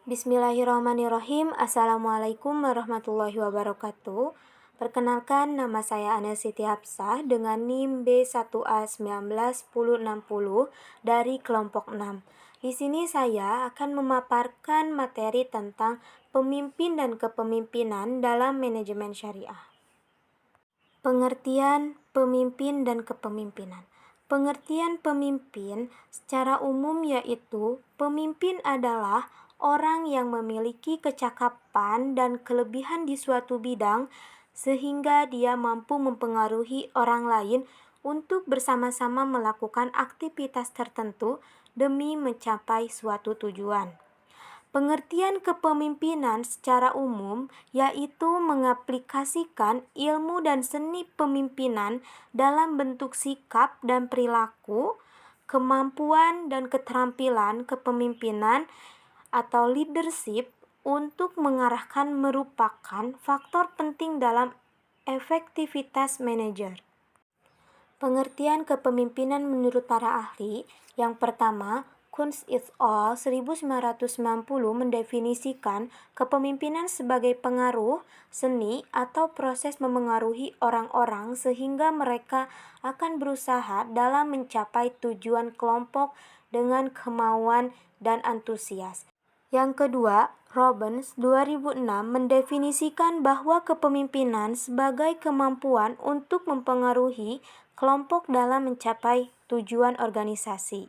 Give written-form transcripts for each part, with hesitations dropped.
Bismillahirrahmanirrahim. Assalamualaikum warahmatullahi wabarakatuh. Perkenalkan, nama saya Ana Siti Hapsah dengan NIM B1A191060 dari kelompok 6. Di sini saya akan memaparkan materi tentang pemimpin dan kepemimpinan dalam manajemen syariah. Pengertian pemimpin dan kepemimpinan. Pengertian pemimpin secara umum yaitu pemimpin adalah orang yang memiliki kecakapan dan kelebihan di suatu bidang sehingga dia mampu mempengaruhi orang lain untuk bersama-sama melakukan aktivitas tertentu demi mencapai suatu tujuan. Pengertian kepemimpinan secara umum yaitu mengaplikasikan ilmu dan seni pemimpinan dalam bentuk sikap dan perilaku, kemampuan dan keterampilan kepemimpinan atau leadership untuk mengarahkan merupakan faktor penting dalam efektivitas manajer. Pengertian kepemimpinan menurut para ahli, yang pertama, Kunz et al. 1990 mendefinisikan kepemimpinan sebagai pengaruh, seni, atau proses memengaruhi orang-orang sehingga mereka akan berusaha dalam mencapai tujuan kelompok dengan kemauan dan antusias. Yang kedua, Robbins 2006 mendefinisikan bahwa kepemimpinan sebagai kemampuan untuk mempengaruhi kelompok dalam mencapai tujuan organisasi.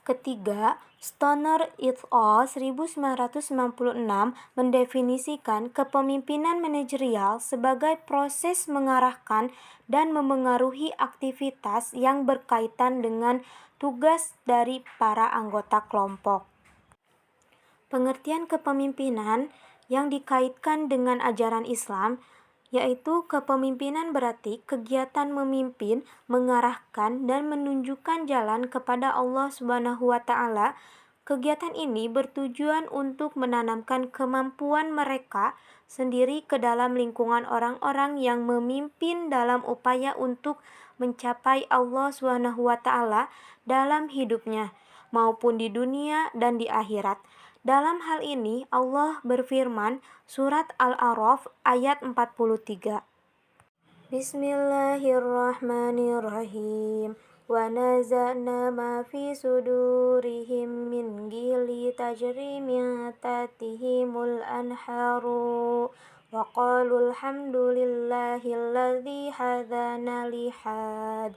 Ketiga, Stoner et al. 1996 mendefinisikan kepemimpinan manajerial sebagai proses mengarahkan dan memengaruhi aktivitas yang berkaitan dengan tugas dari para anggota kelompok. Pengertian kepemimpinan yang dikaitkan dengan ajaran Islam yaitu kepemimpinan berarti kegiatan memimpin, mengarahkan, dan menunjukkan jalan kepada Allah Subhanahu wa Ta'ala. Kegiatan ini bertujuan untuk menanamkan kemampuan mereka sendiri ke dalam lingkungan orang-orang yang memimpin dalam upaya untuk mencapai Allah Subhanahu wa Ta'ala dalam hidupnya maupun di dunia dan di akhirat. Dalam hal ini Allah berfirman surat Al-A'raf ayat 43. Bismillahirrahmanirrahim. Wa naza'na ma fi sudurihim min ghilli tajri min tahtihimul anharu wa qalu alhamdulillahilladzi hadana li had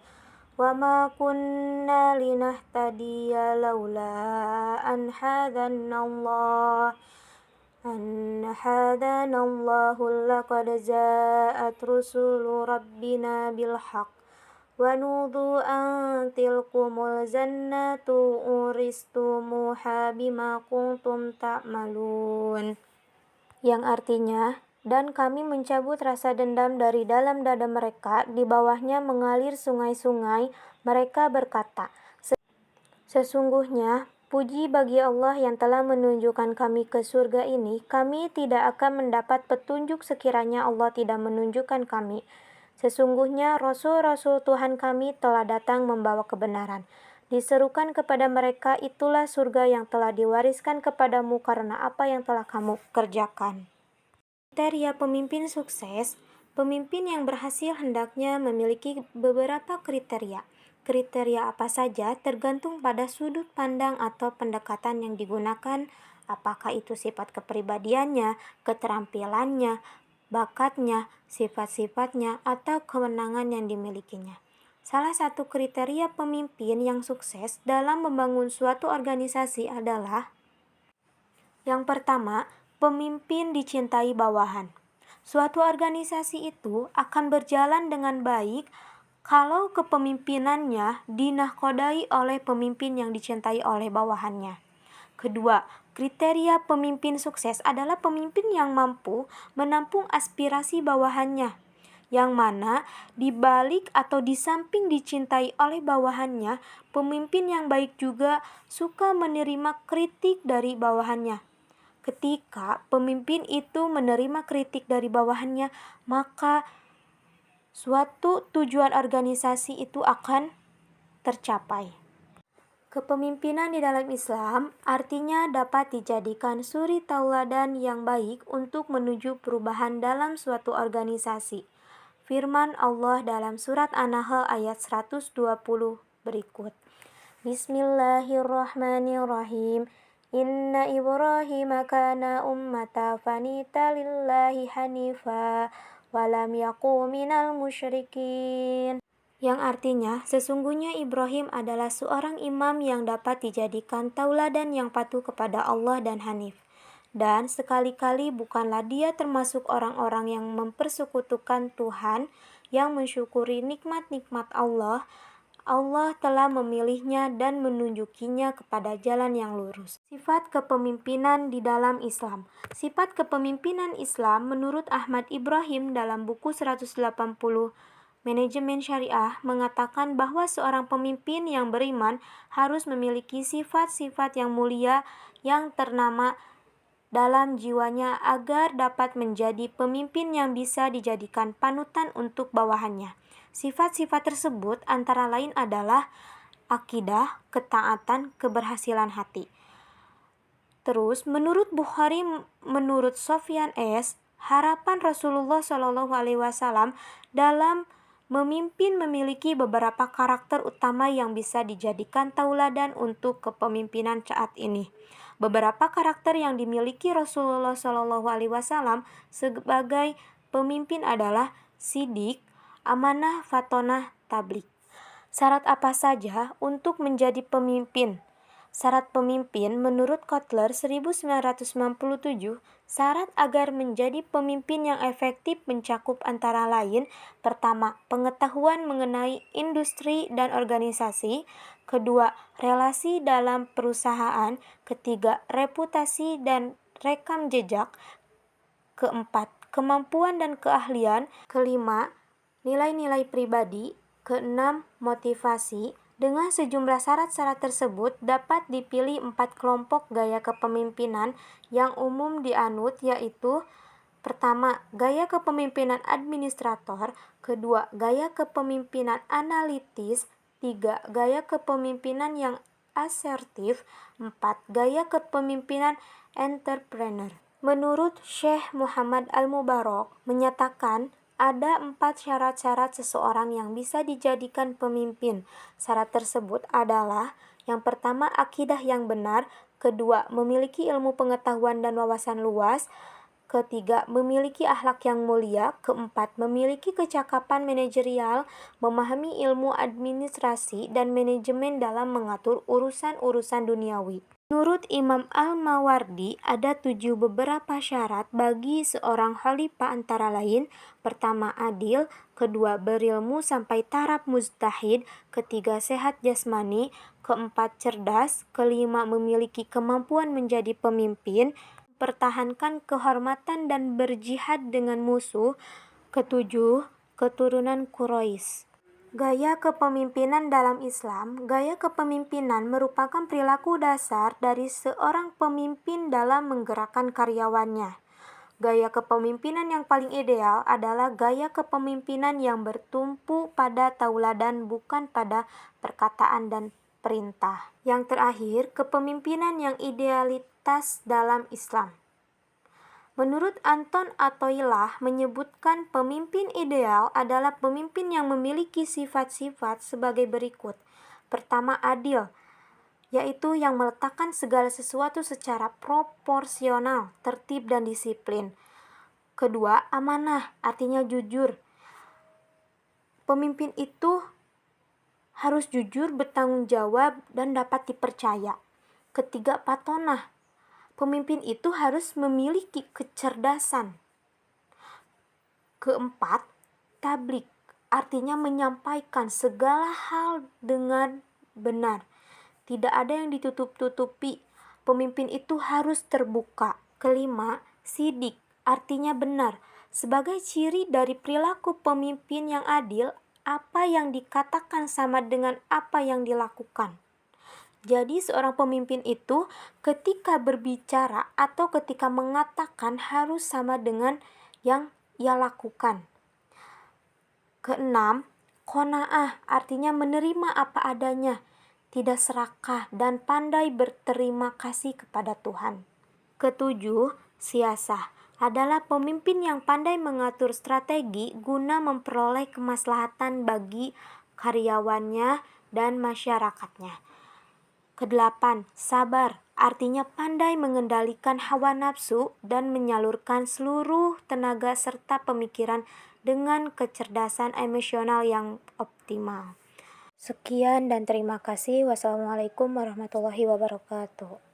wa ma kunna linahtadiya laula an hadanallah laqad ja'at rusulu rabbina bil haqq wa nudu an tilkumul jannatu uristumuha bima kuntum ta'malun, yang artinya, dan kami mencabut rasa dendam dari dalam dada mereka, di bawahnya mengalir sungai-sungai. Mereka berkata, sesungguhnya puji bagi Allah yang telah menunjukkan kami ke surga ini. Kami tidak akan mendapat petunjuk sekiranya Allah tidak menunjukkan kami. Sesungguhnya Rasul-Rasul Tuhan kami telah datang membawa kebenaran. Diserukan kepada mereka, itulah surga yang telah diwariskan kepadamu karena apa yang telah kamu kerjakan. Kriteria pemimpin sukses. Pemimpin yang berhasil hendaknya memiliki beberapa kriteria. Kriteria apa saja tergantung pada sudut pandang atau pendekatan yang digunakan, apakah itu sifat kepribadiannya, keterampilannya, bakatnya, sifat-sifatnya, atau kewenangan yang dimilikinya. Salah satu kriteria pemimpin yang sukses dalam membangun suatu organisasi adalah yang pertama, pemimpin dicintai bawahan. Suatu organisasi itu akan berjalan dengan baik kalau kepemimpinannya dinahkodai oleh pemimpin yang dicintai oleh bawahannya. Kedua, kriteria pemimpin sukses adalah pemimpin yang mampu menampung aspirasi bawahannya, yang mana di balik atau di samping dicintai oleh bawahannya, pemimpin yang baik juga suka menerima kritik dari bawahannya. Ketika pemimpin itu menerima kritik dari bawahannya, maka suatu tujuan organisasi itu akan tercapai. Kepemimpinan di dalam Islam artinya dapat dijadikan suri tauladan yang baik untuk menuju perubahan dalam suatu organisasi. Firman Allah dalam surat An-Nahl ayat 120 berikut. Bismillahirrahmanirrahim. Inna Ibrahim kana ummata fanita lillahi hanifa walam yaku minal musyrikin. Yang artinya, sesungguhnya Ibrahim adalah seorang imam yang dapat dijadikan tauladan yang patuh kepada Allah dan hanif. Dan sekali-kali bukanlah dia termasuk orang-orang yang mempersekutukan Tuhan, yang mensyukuri nikmat-nikmat Allah. Allah telah memilihnya dan menunjukinya kepada jalan yang lurus. Sifat kepemimpinan di dalam Islam. Sifat kepemimpinan Islam menurut Ahmad Ibrahim dalam buku 180 Manajemen Syariah mengatakan bahwa seorang pemimpin yang beriman harus memiliki sifat-sifat yang mulia yang ternama dalam jiwanya agar dapat menjadi pemimpin yang bisa dijadikan panutan untuk bawahannya. Sifat-sifat tersebut antara lain adalah akidah, ketaatan, keberhasilan hati. Terus, menurut Bukhari, menurut Sofyan S., harapan Rasulullah SAW dalam memimpin memiliki beberapa karakter utama yang bisa dijadikan tauladan untuk kepemimpinan saat ini. Beberapa karakter yang dimiliki Rasulullah SAW sebagai pemimpin adalah sidik, amanah, fatonah, tablik. Syarat apa saja untuk menjadi pemimpin? Syarat pemimpin menurut Kotler 1997, syarat agar menjadi pemimpin yang efektif mencakup antara lain: pertama, pengetahuan mengenai industri dan organisasi; kedua, relasi dalam perusahaan; ketiga, reputasi dan rekam jejak; keempat, kemampuan dan keahlian; kelima, nilai-nilai pribadi; keenam, motivasi. Dengan sejumlah syarat-syarat tersebut dapat dipilih 4 kelompok gaya kepemimpinan yang umum dianut, yaitu: pertama, gaya kepemimpinan administrator; kedua, gaya kepemimpinan analitis; tiga, gaya kepemimpinan yang asertif; empat, gaya kepemimpinan entrepreneur. Menurut Syekh Muhammad Al-Mubarak menyatakan ada 4 syarat-syarat seseorang yang bisa dijadikan pemimpin. Syarat tersebut adalah: yang pertama, akidah yang benar; kedua, memiliki ilmu pengetahuan dan wawasan luas; ketiga, memiliki akhlak yang mulia; keempat, memiliki kecakapan manajerial, memahami ilmu administrasi dan manajemen dalam mengatur urusan-urusan duniawi. Menurut Imam Al-Mawardi, ada 7 beberapa syarat bagi seorang khalifah, antara lain: pertama, adil; kedua, berilmu sampai taraf mujtahid; ketiga, sehat jasmani; keempat, cerdas; kelima, memiliki kemampuan menjadi pemimpin, mempertahankan kehormatan dan berjihad dengan musuh; ketujuh, keturunan Quraisy. Gaya kepemimpinan dalam Islam. Gaya kepemimpinan merupakan perilaku dasar dari seorang pemimpin dalam menggerakkan karyawannya. Gaya kepemimpinan yang paling ideal adalah gaya kepemimpinan yang bertumpu pada tauladan, bukan pada perkataan dan perintah. Yang terakhir, kepemimpinan yang idealitas dalam Islam. Menurut Anton Atoilah menyebutkan pemimpin ideal adalah pemimpin yang memiliki sifat-sifat sebagai berikut. Pertama, adil, yaitu yang meletakkan segala sesuatu secara proporsional, tertib dan disiplin. Kedua, amanah, artinya jujur. Pemimpin itu harus jujur, bertanggung jawab, dan dapat dipercaya. Ketiga, fatonah. Pemimpin itu harus memiliki kecerdasan. Keempat, tablik, artinya menyampaikan segala hal dengan benar. Tidak ada yang ditutup-tutupi. Pemimpin itu harus terbuka. Kelima, sidik, artinya benar. Sebagai ciri dari perilaku pemimpin yang adil, apa yang dikatakan sama dengan apa yang dilakukan. Jadi seorang pemimpin itu ketika berbicara atau ketika mengatakan harus sama dengan yang ia lakukan. Keenam, qanaah, artinya menerima apa adanya. tidak serakah, dan pandai berterima kasih kepada Tuhan. Ketujuh, siasah adalah pemimpin yang pandai mengatur strategi guna memperoleh kemaslahatan bagi karyawannya dan masyarakatnya. Kedelapan, sabar artinya pandai mengendalikan hawa nafsu dan menyalurkan seluruh tenaga serta pemikiran dengan kecerdasan emosional yang optimal. Sekian dan terima kasih. Wassalamualaikum warahmatullahi wabarakatuh.